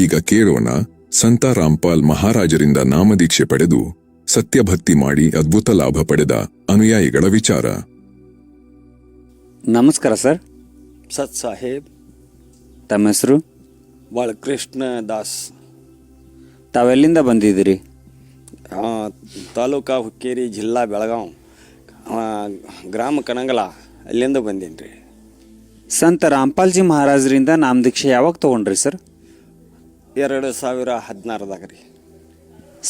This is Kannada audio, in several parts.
ಈಗ ಕೇಳೋಣ ಸಂತ ರಾಮ್ಪಾಲ್ ಮಹಾರಾಜರಿಂದ ನಾಮದೀಕ್ಷೆ ಪಡೆದು ಸತ್ಯಭಕ್ತಿ ಮಾಡಿ ಅದ್ಭುತ ಲಾಭ ಪಡೆದ ಅನುಯಾಯಿಗಳ ವಿಚಾರ. ನಮಸ್ಕಾರ ಸರ್. ಸತ್ ಸಾಹೇಬ್. ತಮ್ಮ ಹೆಸರು? ಬಾಳಕೃಷ್ಣ ದಾಸ್. ತಾವೆಲ್ಲಿಂದ ಬಂದಿದ್ದೀರಿ? ತಾಲೂಕಾ ಹುಕ್ಕೇರಿ, ಜಿಲ್ಲಾ ಬೆಳಗಾವಿ, ಗ್ರಾಮ ಕಣಂಗಲ, ಅಲ್ಲಿಂದ ಬಂದೀನಿ ರೀ. ಸಂತ ರಾಮ್ಪಾಲ್ಜಿ ಮಹಾರಾಜರಿಂದ ನಾಮದೀಕ್ಷೆ ಯಾವಾಗ ತೊಗೊಂಡ್ರಿ ಸರ್? 2016ದಾಗ ರೀ.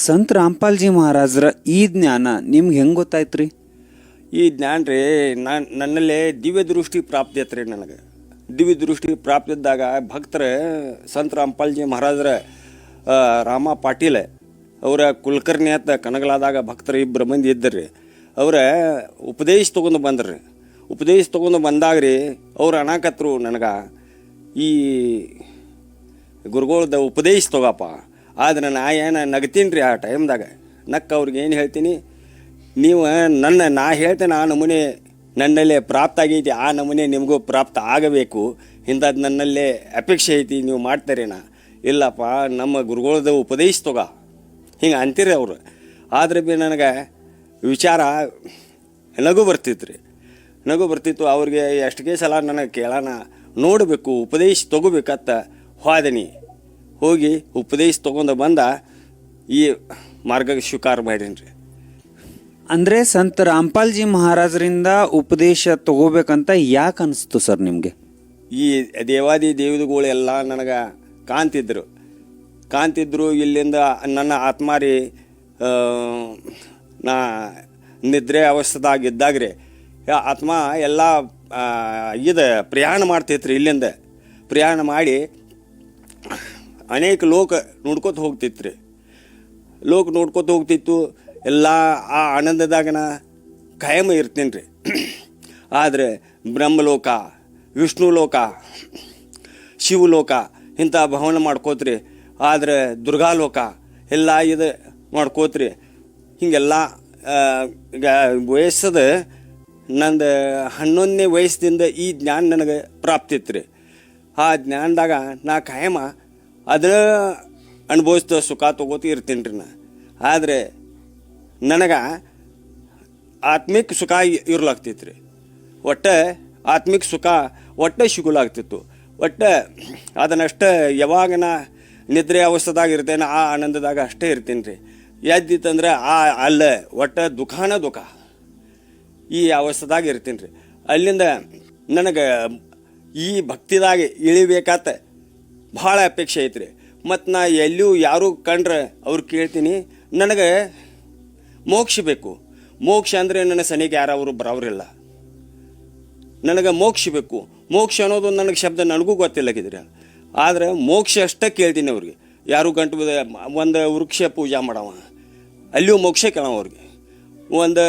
ಸಂತ ರಾಮ್ಪಾಲ್ಜಿ ಮಹಾರಾಜರ ಈ ಜ್ಞಾನ ನಿಮ್ಗೆ ಹೆಂಗೆ ಗೊತ್ತಾಯ್ತು ರೀ? ಈ ಜ್ಞಾನ ರೀ ನನ್ನಲ್ಲೇ ದಿವ್ಯ ದೃಷ್ಟಿ ಪ್ರಾಪ್ತಿ ಐತ್ರಿ. ನನಗೆ ದಿವ್ಯ ದೃಷ್ಟಿ ಪ್ರಾಪ್ತಿ ಇದ್ದಾಗ ಭಕ್ತರ ಸಂತ ರಾಮ್ಪಾಲ್ಜಿ ಮಹಾರಾಜರ ರಾಮ ಪಾಟೀಲ್ ಅವರ ಕುಲಕರ್ಣಿ ಅಂತ ಕನಗಲಾದಾಗ ಭಕ್ತರು ಇಬ್ಬರು ಮಂದಿ ಇದ್ದರ್ರಿ. ಅವರ ಉಪದೇಶ ತೊಗೊಂಡು ಬಂದ್ರಿ. ಉಪದೇಶ ತೊಗೊಂಡು ಬಂದಾಗ ರೀ ಅವ್ರು ಅನಾಕತ್ರು ನನಗೆ, ಈ ಗುರುಗಳದ ಉಪದೇಶ ತೊಗಪ್ಪ. ಆದ್ರೆ ನಾ ಏನು ನಗ್ತೀನಿ ರೀ ಆ ಟೈಮ್ದಾಗ. ನಕ್ಕ ಅವ್ರಿಗೆ ಏನು ಹೇಳ್ತೀನಿ, ನೀವು ನಾ ಹೇಳ್ತೇನೆ ಆ ನಮೂನೆ ನನ್ನಲ್ಲೇ ಪ್ರಾಪ್ತ ಆಗೈತಿ, ಆ ನಮೂನೆ ನಿಮಗೂ ಪ್ರಾಪ್ತ ಆಗಬೇಕು, ಇಂಥದ್ದು ನನ್ನಲ್ಲೇ ಅಪೇಕ್ಷೆ ಐತಿ, ನೀವು ಮಾಡ್ತಾರೇನ? ಇಲ್ಲಪ್ಪ, ನಮ್ಮ ಗುರುಗಳದ ಉಪದೇಶ ತೊಗ, ಹಿಂಗೆ ಅಂತೀರಿ ಅವರು. ಆದ್ರೆ ಭೀ ನನಗೆ ವಿಚಾರ ನಗು ಬರ್ತಿತ್ತು. ಅವ್ರಿಗೆ ಎಷ್ಟೇ ಸಲ ನನಗೆ ಕೇಳೋಣ, ನೋಡಬೇಕು, ಉಪದೇಶ ತೊಗೋಬೇಕತ್ತ ಹೋದನಿ. ಹೋಗಿ ಉಪದೇಶ ತೊಗೊಂಡು ಬಂದ ಈ ಮಾರ್ಗಕ್ಕೆ ಸ್ವೀಕಾರ ಮಾಡೀನಿ ರೀ. ಅಂದರೆ ಸಂತ ರಾಮ್ಪಾಲ್ಜಿ ಮಹಾರಾಜರಿಂದ ಉಪದೇಶ ತಗೋಬೇಕಂತ ಯಾಕೆ ಅನಿಸ್ತು ಸರ್ ನಿಮಗೆ? ಈ ದೇವಾದಿ ದೇವತೆಗಳೆಲ್ಲ ನನಗೆ ಕಾಣ್ತಿದ್ರು. ಇಲ್ಲಿಂದ ನನ್ನ ಆತ್ಮಾರಿ ನಾ ನಿದ್ರೆ ಅವಸ್ಥೆದಾಗಿದ್ದಾಗ್ರಿ ಆತ್ಮ ಎಲ್ಲ ಪ್ರಯಾಣ ಮಾಡ್ತೈತ್ರಿ. ಇಲ್ಲಿಂದ ಪ್ರಯಾಣ ಮಾಡಿ ಅನೇಕ ಲೋಕ ನೋಡ್ಕೊತ ಹೋಗ್ತಿತ್ತು. ಎಲ್ಲ ಆ ಆನಂದದಾಗ ನಾ ಕಾಯಮ ಇರ್ತೀನಿ ರೀ. ಆದರೆ ಬ್ರಹ್ಮಲೋಕ, ವಿಷ್ಣು ಲೋಕ, ಶಿವಲೋಕ ಇಂಥ ಭವನ ಮಾಡ್ಕೋತ್ರಿ. ಆದರೆ ದುರ್ಗಾಲೋಕ ಎಲ್ಲ ಇದು ಮಾಡ್ಕೋತ್ರಿ. ಹೀಗೆಲ್ಲ ವಯಸ್ಸದ ನಂದು 11ನೇ ವಯಸ್ಸಿನಿಂದ ಈ ಜ್ಞಾನ ನನಗೆ ಪ್ರಾಪ್ತಿ ಇತ್ತು ರೀ. ಆ ಜ್ಞಾನದಾಗ ನಾ ಕಾಯಮ ಅದರ ಅನುಭವಿಸ್ದ ಸುಖ ತೊಗೋತ ಇರ್ತೀನಿ ರೀ ನಾ. ಆದರೆ ನನಗೆ ಆತ್ಮಿಕ ಸುಖ ಇರ್ಲಾಗ್ತಿತ್ತು ರೀ. ಆತ್ಮಿಕ ಸುಖ ಸಿಗುಲಾಗ್ತಿತ್ತು. ಅದನ್ನಷ್ಟೇ ಯಾವಾಗ ನಾ ನಿದ್ರೆ ಅವಸ್ಥೆದಾಗ ಇರ್ತೇನೆ, ಆ ಆನಂದದಾಗ ಅಷ್ಟೇ ಇರ್ತೀನಿ ರೀ. ಎದ್ದಿತ್ತಂದ್ರೆ ದುಃಖ ಈ ಅವಸ್ಥೆದಾಗ ಇರ್ತೀನಿ ರೀ. ಅಲ್ಲಿಂದ ನನಗೆ ಈ ಭಕ್ತಿದಾಗ ಇಳಿಬೇಕಾತ ಭಾಳ ಅಪೇಕ್ಷೆ ಐತ್ರಿ. ಮತ್ತು ನಾ ಎಲ್ಲಿಯೂ ಯಾರು ಕಂಡ್ರೆ ಅವ್ರು ಕೇಳ್ತೀನಿ, ನನಗೆ ಮೋಕ್ಷ ಬೇಕು. ಮೋಕ್ಷ ಅಂದರೆ ನನ್ನ ಸನಿಗೆ ಯಾರವರು ಬರೋರಿಲ್ಲ. ನನಗೆ ಮೋಕ್ಷ ಬೇಕು. ಮೋಕ್ಷ ಅನ್ನೋದು ನನಗೆ ಶಬ್ದ ನನಗೂ ಗೊತ್ತಿಲ್ಲಗಿದ್ರಿ. ಆದರೆ ಮೋಕ್ಷ ಅಷ್ಟೇ ಕೇಳ್ತೀನಿ ಅವ್ರಿಗೆ. ಯಾರು ಗಂಟು ಒಂದು ವೃಕ್ಷ ಪೂಜೆ ಮಾಡವ, ಅಲ್ಲಿಯೂ ಮೋಕ್ಷ ಕೇಳವ ಅವ್ರಿಗೆ. ಒಂದು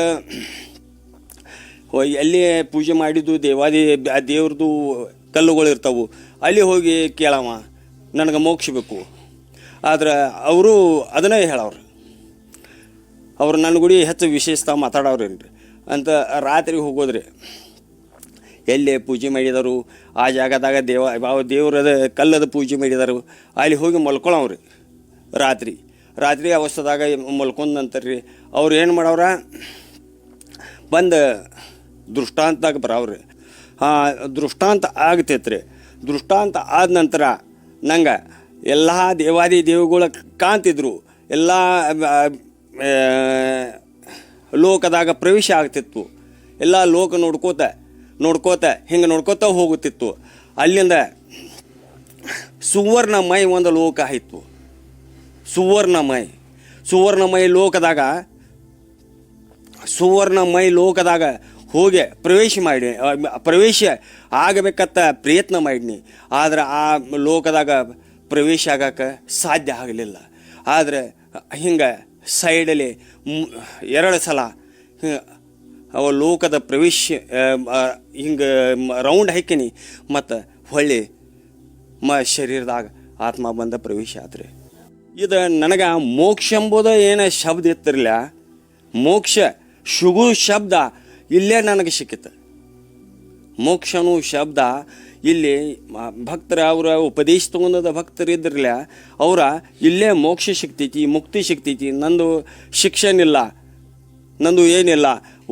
ಎಲ್ಲಿ ಪೂಜೆ ಮಾಡಿದ್ದು ದೇವ್ರದ್ದು ಕಲ್ಲುಗಳು ಇರ್ತಾವೆ, ಅಲ್ಲಿ ಹೋಗಿ ಕೇಳವ, ನನಗೆ ಮೋಕ್ಷ ಬೇಕು. ಆದ್ರೆ ಅವರು ಅದನ್ನೇ ಹೇಳವ್ರು. ಅವ್ರು ನನ್ನ ಗುಡಿ ಹೆಚ್ಚು ವಿಶೇಷತೆ ಮಾತಾಡೋರೇನ್ರಿ ಅಂತ. ರಾತ್ರಿ ಹೋಗೋದ್ರಿ, ಎಲ್ಲಿ ಪೂಜೆ ಮಾಡಿದರು ಆ ಜಾಗದಾಗ ದೇವ್ರದ ಕಲ್ಲದ ಪೂಜೆ ಮಾಡಿದರು, ಅಲ್ಲಿ ಹೋಗಿ ಮಲ್ಕೊಳವ್ರಿ. ರಾತ್ರಿ ಅವಸ್ಥೆದಾಗ ಮಲ್ಕೊಂಡ ನಂತರ ರೀ ಅವ್ರು ಏನು ಮಾಡವ್ರ, ಬಂದು ದೃಷ್ಟಾಂತದಾಗ ಬರವ್ರಿ. ದೃಷ್ಟಾಂತ ಆಗ್ತೈತ್ರಿ. ದೃಷ್ಟಾಂತ ಆದ ನಂತರ ನಂಗೆ ಎಲ್ಲ ದೇವಾದಿ ದೇವಗಳ ಕಾಣ್ತಿದ್ರು. ಎಲ್ಲ ಲೋಕದಾಗ ಪ್ರವೇಶ ಆಗ್ತಿತ್ತು. ಎಲ್ಲ ಲೋಕ ನೋಡ್ಕೋತ ಹೋಗುತ್ತಿತ್ತು. ಅಲ್ಲಿಂದ ಸುವರ್ಣಮಯ ಒಂದು ಲೋಕ ಆಯಿತು. ಸುವರ್ಣಮಯ ಲೋಕದಾಗ ಹೋಗಿ ಪ್ರವೇಶ ಆಗಬೇಕಂತ ಪ್ರಯತ್ನ ಮಾಡಿನಿ. ಆದ್ರೆ ಆ ಲೋಕದಾಗ ಪ್ರವೇಶ ಆಗಕ್ಕೆ ಸಾಧ್ಯ ಆಗಲಿಲ್ಲ. ಆದರೆ ಹಿಂಗೆ ಸೈಡಲ್ಲಿ 2 ಸಲ ಅವ ಲೋಕದ ಪ್ರವೇಶ ಹಿಂಗೆ ರೌಂಡ್ ಹಾಕಿನಿ. ಮತ್ತು ಹೊಳ್ಳಿ ಶರೀರದಾಗ ಆತ್ಮ ಬಂದ ಪ್ರವೇಶ ಆತ್ರಿ. ಇದು ನನಗೆ ಮೋಕ್ಷ ಎಂಬುದು ಏನು ಶಬ್ದ ಇತ್ತಿರಲಿಲ್ಲ. ಮೋಕ್ಷ ಶುಗು ಶಬ್ದ ಇಲ್ಲೇ ನನಗೆ ಸಿಕ್ಕಿತ್ತು. ಮೋಕ್ಷನು ಶಬ್ದ ಇಲ್ಲಿ ಭಕ್ತರ ಅವರ ಉಪದೇಶ ತಗೊಂಡದ ಭಕ್ತರಿದ್ರಲ್ಲ ಅವರ ಇಲ್ಲೇ ಮೋಕ್ಷ ಸಿಗ್ತೈತಿ, ಮುಕ್ತಿ ಸಿಗ್ತೈತಿ, ನಂದು ಶಿಕ್ಷಣ ಇಲ್ಲ, ನಂದು ಏನಿಲ್ಲ,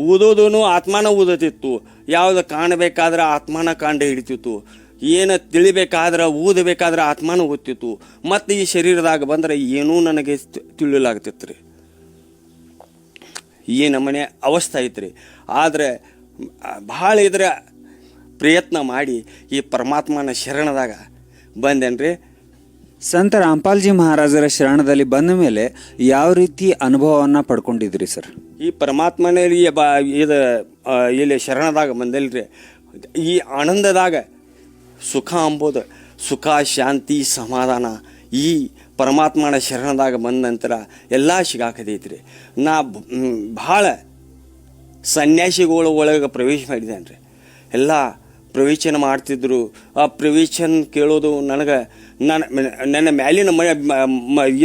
ಓದೋದು ಆತ್ಮಾನ ಓದತಿತ್ತು, ಯಾವ್ದು ಕಾಣಬೇಕಾದ್ರೆ ಆತ್ಮಾನ ಕಾಂಡ ಹಿಡಿತಿತ್ತು, ಏನು ತಿಳಿಬೇಕಾದ್ರೆ ಓದಬೇಕಾದ್ರೆ ಆತ್ಮಾನ ಓದ್ತಿತ್ತು, ಮತ್ತು ಈ ಶರೀರದಾಗ ಬಂದ್ರೆ ಏನೂ ನನಗೆ ತಿಳಿಲಾಗ್ತಿತ್ತು ರೀ. ಈ ನಮ್ಮನೆ ಅವಸ್ಥೆ ಐತ್ರಿ. ಆದರೆ ಭಾಳ ಇದ್ರೆ ಪ್ರಯತ್ನ ಮಾಡಿ ಈ ಪರಮಾತ್ಮನ ಶರಣದಾಗ ಬಂದೇನ್ರಿ. ಸಂತ ರಾಮ್ಪಾಲ್ಜಿ ಮಹಾರಾಜರ ಶರಣದಲ್ಲಿ ಬಂದ ಮೇಲೆ ಯಾವ ರೀತಿ ಅನುಭವವನ್ನು ಪಡ್ಕೊಂಡಿದ್ರಿ ಸರ್? ಈ ಪರಮಾತ್ಮನಲ್ಲಿ ಇದು ಇಲ್ಲಿ ಶರಣದಾಗ ಬಂದಲ್ರಿ, ಈ ಆನಂದದಾಗ ಸುಖ ಅಂಬೋದು, ಸುಖ, ಶಾಂತಿ, ಸಮಾಧಾನ ಈ ಪರಮಾತ್ಮನ ಶರಣದಾಗ ಬಂದ ನಂತರ ಎಲ್ಲ ಸಿಗಾಕತೈತ್ರಿ. ನಾ ಭಾಳ ಸನ್ಯಾಸಿಗಳ ಒಳಗೆ ಪ್ರವೇಶ ಮಾಡಿದ್ದೇನೆ ರೀ. ಎಲ್ಲ ಪ್ರವಚನ ಮಾಡ್ತಿದ್ರು. ಆ ಪ್ರವಚನ ಕೇಳೋದು ನನಗೆ ನನ್ನ ಮ್ಯಾಲಿನ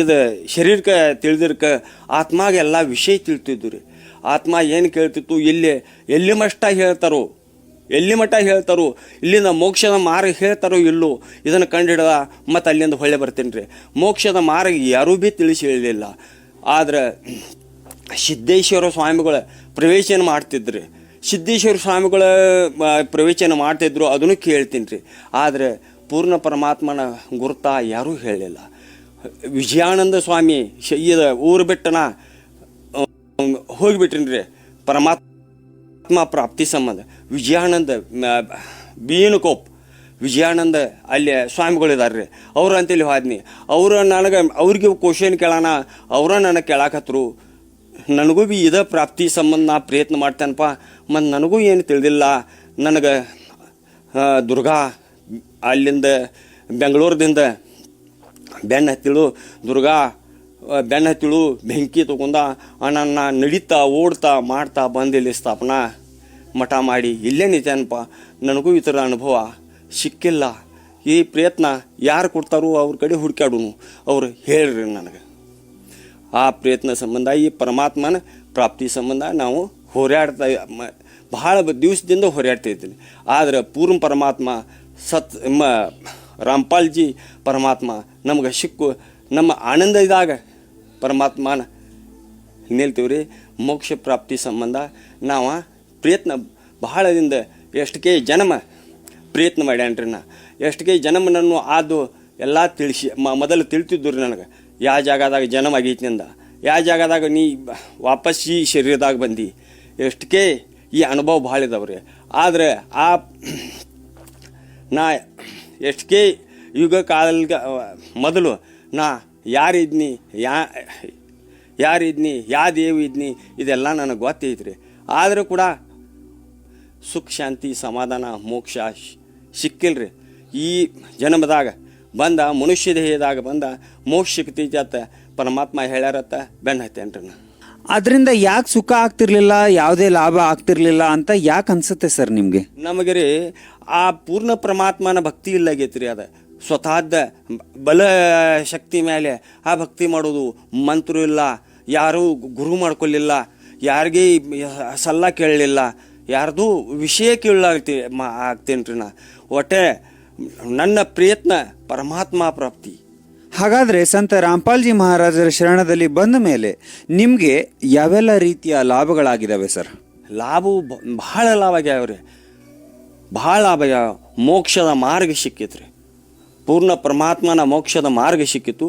ಇದು ಶರೀರಕ್ಕೆ ತಿಳಿದಿರ್ಕ ಆತ್ಮಾಗೆ ಎಲ್ಲ ವಿಷಯ ತಿಳ್ತಿದ್ದು ರೀ. ಆತ್ಮ ಏನು ಕೇಳ್ತಿತ್ತು, ಎಲ್ಲಿ ಮಟ್ಟ ಹೇಳ್ತಾರೋ, ಇಲ್ಲಿಂದ ಮೋಕ್ಷದ ಮಾರ್ಗ ಹೇಳ್ತಾರೋ ಇಲ್ಲೋ ಇದನ್ನು ಕಂಡುಹಿಡ್ದ ಮತ್ತು ಅಲ್ಲಿಂದ ಹೊಳ್ಳೆ ಬರ್ತೀನಿ ರೀ. ಮೋಕ್ಷದ ಮಾರ್ಗ ಯಾರೂ ಭೀ ತಿಳಿಸಿ ಹೇಳಲಿಲ್ಲ. ಆದ್ರೆ ಸಿದ್ದೇಶ್ವರ ಸ್ವಾಮಿಗಳ ಪ್ರವಚನ ಮಾಡ್ತಿದ್ರಿ, ಸಿದ್ದೇಶ್ವರ ಸ್ವಾಮಿಗಳ ಪ್ರವಚನ ಮಾಡ್ತಿದ್ರು, ಅದನ್ನು ಕೇಳ್ತೀನಿ ರೀ. ಆದರೆ ಪೂರ್ಣ ಪರಮಾತ್ಮನ ಗುರುತ ಯಾರೂ ಹೇಳಲಿಲ್ಲ. ವಿಜಯಾನಂದ ಸ್ವಾಮಿ ಇದು ಊರು ಬಿಟ್ಟನ ಹೋಗಿಬಿಟ್ರಿನಿ ರೀ ಪರಮಾತ್ಮ ಪ್ರಾಪ್ತಿ ಸಂಬಂಧ. ವಿಜಯಾನಂದ ಬೀನುಕೋಪ್ ವಿಜಯಾನಂದ ಅಲ್ಲಿ ಸ್ವಾಮಿಗಳಿದ್ದಾರೆ ರೀ, ಅವ್ರು ಅಂತೇಳಿ ಹೋದ್ನಿ. ಅವ್ರಿಗೆ ಕ್ವಶನ್ ಕೇಳೋಣ, ಅವರ ನನಗೆ ಕೇಳಾಕತ್ರು. ನನಗೂ ಭೀ ಇದೇ ಪ್ರಾಪ್ತಿ ಸಂಬಂಧ ನಾ ಪ್ರಯತ್ನ ಮಾಡ್ತೇನಪ್ಪ, ಮತ್ತು ನನಗೂ ಏನು ತಿಳಿದಿಲ್ಲ. ನನಗೆ ದುರ್ಗಾ ಅಲ್ಲಿಂದ ಬೆಂಗಳೂರದಿಂದ ಬೆನ್ನು ಹತ್ತಿಳು, ದುರ್ಗಾ ಬೆನ್ನು ಹತ್ತಿಳು ಬೆಂಕಿ ತಗೊಂಡ ನನ್ನ ನಡೀತಾ ಓಡ್ತಾ ಮಾಡ್ತಾ ಬಂದು ಇಲ್ಲಿ ಸ್ಥಾಪನಾ ಮಠ ಮಾಡಿ ಇಲ್ಲೇ ನಿಂತೇನಪ್ಪ. ನನಗೂ ಈ ಥರ ಅನುಭವ ಸಿಕ್ಕಿಲ್ಲ. ಈ ಪ್ರಯತ್ನ ಯಾರು ಕೊಡ್ತಾರೋ ಅವ್ರ ಕಡೆ ಹುಡುಕಾಡುನು, ಅವ್ರು ಹೇಳ್ರಿ ನನಗೆ. ಆ ಪ್ರಯತ್ನ ಸಂಬಂಧ ಈ ಪರಮಾತ್ಮನ ಪ್ರಾಪ್ತಿ ಸಂಬಂಧ ನಾವು ಹೋರಾಡ್ತಾ ಬಹಳ ದಿವಸದಿಂದ ಹೋರಾಡ್ತಾ ಇದ್ದೀನಿ. ಆದರೆ ಪೂರ್ಣ ಪರಮಾತ್ಮ ರಾಮ್ಪಾಲ್ಜಿ ಪರಮಾತ್ಮ ನಮ್ಗೆ ಸಿಕ್ಕು ನಮ್ಮ ಆನಂದ ಇದ್ದಾಗ ಪರಮಾತ್ಮನ ನಿಲ್ತೀವಿ ರೀ. ಮೋಕ್ಷ ಪ್ರಾಪ್ತಿ ಸಂಬಂಧ ನಾವು ಪ್ರಯತ್ನ ಬಹಳದಿಂದ ಎಷ್ಟಕ್ಕೆ ಜನ್ಮ ಪ್ರಯತ್ನ ಮಾಡ್ಯಾನ್ರಿ. ಎಷ್ಟಕ್ಕೆ ಜನ್ಮ ನನ್ನ ಅದು ಎಲ್ಲ ತಿಳಿಸಿ ಮೊದಲು ತಿಳಿತಿದ್ದು ರೀ ನನಗೆ, ಯಾವ ಜಾಗದಾಗ ಜನ್ಮ ಆಗೈತಿನಿಂದ, ಯಾವ ಜಾಗದಾಗ ನೀ ವಾಪಸ್ ಈ ಶರೀರದಾಗ ಬಂದು, ಎಷ್ಟಕ್ಕೆ ಈ ಅನುಭವ ಭಾಳ ಇದಾವ್ರಿ. ಆದರೆ ನಾ ಎಷ್ಟಕ್ಕೆ ಯುಗ ಕಾಲ ಮೊದಲು ನಾ ಯಾರಿದ್ನಿ ಯಾ ದೇವ ಇದ್ನಿ ಇದೆಲ್ಲ ನನಗೆ ಗೊತ್ತೈತ್ರಿ. ಆದರೂ ಕೂಡ ಸುಖ, ಶಾಂತಿ, ಸಮಾಧಾನ, ಮೋಕ್ಷ ಸಿಕ್ಕಿಲ್ರಿ. ಈ ಜನ್ಮದಾಗ ಬಂದ ಮನುಷ್ಯ ದೇಹದಾಗ ಬಂದ ಮೋಕ್ಷ ಸಿಕ್ತೈತಿ ಅಂತ ಪರಮಾತ್ಮ ಹೇಳ್ಯಾರತ್ತ ಬೆನ್ನು ಹತ್ತೇನ್ರಿ ನಾ. ಅದರಿಂದ ಯಾಕೆ ಸುಖ ಆಗ್ತಿರ್ಲಿಲ್ಲ, ಯಾವುದೇ ಲಾಭ ಆಗ್ತಿರ್ಲಿಲ್ಲ ಅಂತ ಯಾಕೆ ಅನ್ಸುತ್ತೆ ಸರ್ ನಿಮಗೆ? ನಮಗೆ ರೀ ಆ ಪೂರ್ಣ ಪರಮಾತ್ಮನ ಭಕ್ತಿ ಇಲ್ಲಾಗೈತಿ ರೀ. ಅದು ಸ್ವತಃದ ಬಲ ಶಕ್ತಿ ಮೇಲೆ ಆ ಭಕ್ತಿ ಮಾಡೋದು, ಮಂತ್ರ ಇಲ್ಲ, ಯಾರೂ ಗುರು ಮಾಡ್ಕೊಳ್ಳಿಲ್ಲ, ಯಾರಿಗೆ ಸಲ್ಲ ಕೇಳಲಿಲ್ಲ, ಯಾರ್ದು ವಿಷಯ ಆಗ್ತೇನೆ ರೀ ನಾ. ಒಟ್ಟೆ ನನ್ನ ಪ್ರಯತ್ನ ಪರಮಾತ್ಮ ಪ್ರಾಪ್ತಿ. ಹಾಗಾದರೆ ಸಂತ ರಾಮ್ಪಾಲ್ಜಿ ಮಹಾರಾಜರ ಶರಣದಲ್ಲಿ ಬಂದ ಮೇಲೆ ನಿಮಗೆ ಯಾವೆಲ್ಲ ರೀತಿಯ ಲಾಭಗಳಾಗಿದ್ದಾವೆ ಸರ್? ಲಾಭವು ಭಾಳ ಲಾಭ ಆಗ್ಯಾವ್ರಿ, ಭಾಳ ಲಾಭ ಆಗ್ಯಾವ. ಮೋಕ್ಷದ ಮಾರ್ಗ ಸಿಕ್ಕಿತ್ರಿ, ಪೂರ್ಣ ಪರಮಾತ್ಮನ ಮೋಕ್ಷದ ಮಾರ್ಗ ಸಿಕ್ಕಿತ್ತು.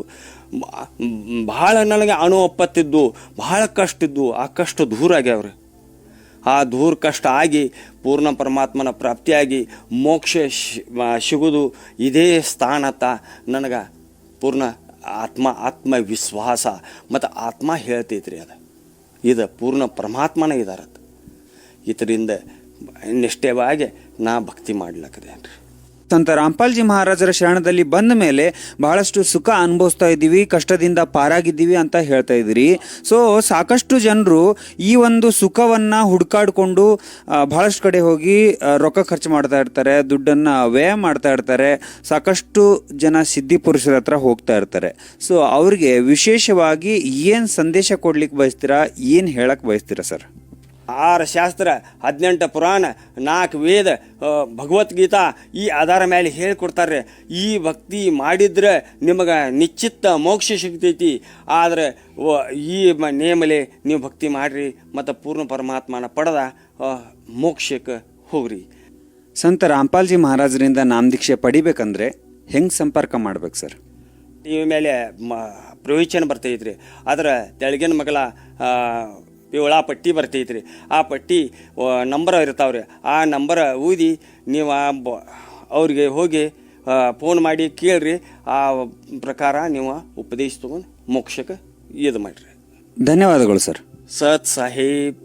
ಭಾಳ ನನಗೆ ಅನುವಪ್ಪತ್ತಿದ್ದು, ಭಾಳ ಕಷ್ಟ ಇದ್ದು, ಆ ಕಷ್ಟ ದೂರ ಆಗ್ಯಾವ್ರಿ. ಆ ದೂರ ಕಷ್ಟ ಆಗಿ ಪೂರ್ಣ ಪರಮಾತ್ಮನ ಪ್ರಾಪ್ತಿಯಾಗಿ ಮೋಕ್ಷ ಸಿಗೋದು ಇದೇ ಸ್ಥಾನತ ನನಗೆ ಪೂರ್ಣ ಆತ್ಮವಿಶ್ವಾಸ ಮತ್ತು ಆತ್ಮ ಹೇಳ್ತೈತ್ರಿ. ಇದು ಪೂರ್ಣ ಪರಮಾತ್ಮನೇ ಇದಾರದು. ಇದರಿಂದ ನಿಷ್ಠೆವಾಗಿ ನಾ ಭಕ್ತಿ ಮಾಡ್ಲಕ್ಕದೇನ್ರಿ. ಸಂತ ರಾಮ್ಪಾಲ್ಜಿ ಮಹಾರಾಜರ ಶರಣದಲ್ಲಿ ಬಂದ ಮೇಲೆ ಬಹಳಷ್ಟು ಸುಖ ಅನುಭವಿಸ್ತಾ ಇದ್ದೀವಿ, ಕಷ್ಟದಿಂದ ಪಾರಾಗಿದ್ದೀವಿ ಅಂತ ಹೇಳ್ತಾ ಇದ್ದೀರಿ. ಸೊ ಸಾಕಷ್ಟು ಜನರು ಈ ಒಂದು ಸುಖವನ್ನು ಹುಡುಕಾಡಿಕೊಂಡು ಬಹಳಷ್ಟು ಕಡೆ ಹೋಗಿ ರೊಕ್ಕ ಖರ್ಚು ಮಾಡ್ತಾ ಇರ್ತಾರೆ, ದುಡ್ಡನ್ನು ವ್ಯಯ ಮಾಡ್ತಾ ಇರ್ತಾರೆ. ಸಾಕಷ್ಟು ಜನ ಸಿದ್ಧಿ ಪುರುಷರ ಹತ್ರ ಹೋಗ್ತಾ ಇರ್ತಾರೆ. ಸೊ ಅವ್ರಿಗೆ ವಿಶೇಷವಾಗಿ ಏನು ಸಂದೇಶ ಕೊಡ್ಲಿಕ್ಕೆ ಬಯಸ್ತೀರಾ, ಏನು ಹೇಳಕ್ಕೆ ಬಯಸ್ತೀರಾ ಸರ್? 6 ಶಾಸ್ತ್ರ, 18 ಪುರಾಣ, 4 ವೇದ, ಭಗವದ್ಗೀತಾ ಈ ಆಧಾರ ಮೇಲೆ ಹೇಳಿಕೊಡ್ತಾರೆ. ಈ ಭಕ್ತಿ ಮಾಡಿದ್ರೆ ನಿಮಗೆ ನಿಶ್ಚಿತ ಮೋಕ್ಷ ಸಿಗ್ತೈತಿ. ಆದರೆ ಈ ನೇಮಲೆ ನೀವು ಭಕ್ತಿ ಮಾಡಿರಿ ಮತ್ತು ಪೂರ್ಣ ಪರಮಾತ್ಮನ ಪಡೆದ ಮೋಕ್ಷಕ್ಕೆ ಹೋಗ್ರಿ. ಸಂತ ರಾಮ್ಪಾಲ್ಜಿ ಮಹಾರಾಜರಿಂದ ನಾಮದೀಕ್ಷೆ ಪಡಿಬೇಕಂದ್ರೆ ಹೆಂಗೆ ಸಂಪರ್ಕ ಮಾಡ್ಬೇಕು ಸರ್? ಟಿ ವಿ ಮೇಲೆ ಪ್ರವಚನ ಬರ್ತೈತ್ರಿ. ಅದರ ತೆಳಗಿನ ಮಗಲ ಪಿವಳ ಪಟ್ಟಿ ಬರ್ತೈತ್ರಿ. ಆ ಪಟ್ಟಿ ನಂಬರ್ ಇರ್ತಾವ್ರಿ. ಆ ನಂಬರ್ ಊದಿ ನೀವು ಅವ್ರಿಗೆ ಹೋಗಿ ಫೋನ್ ಮಾಡಿ ಕೇಳ್ರಿ. ಆ ಪ್ರಕಾರ ನೀವು ಉಪದೇಶ ತಗೊಂಡು ಮೋಕ್ಷಕ್ಕೆ ಇದು ಮಾಡಿರಿ. ಧನ್ಯವಾದಗಳು ಸರ್. ಸತ್ ಸಾಹೇಬ್.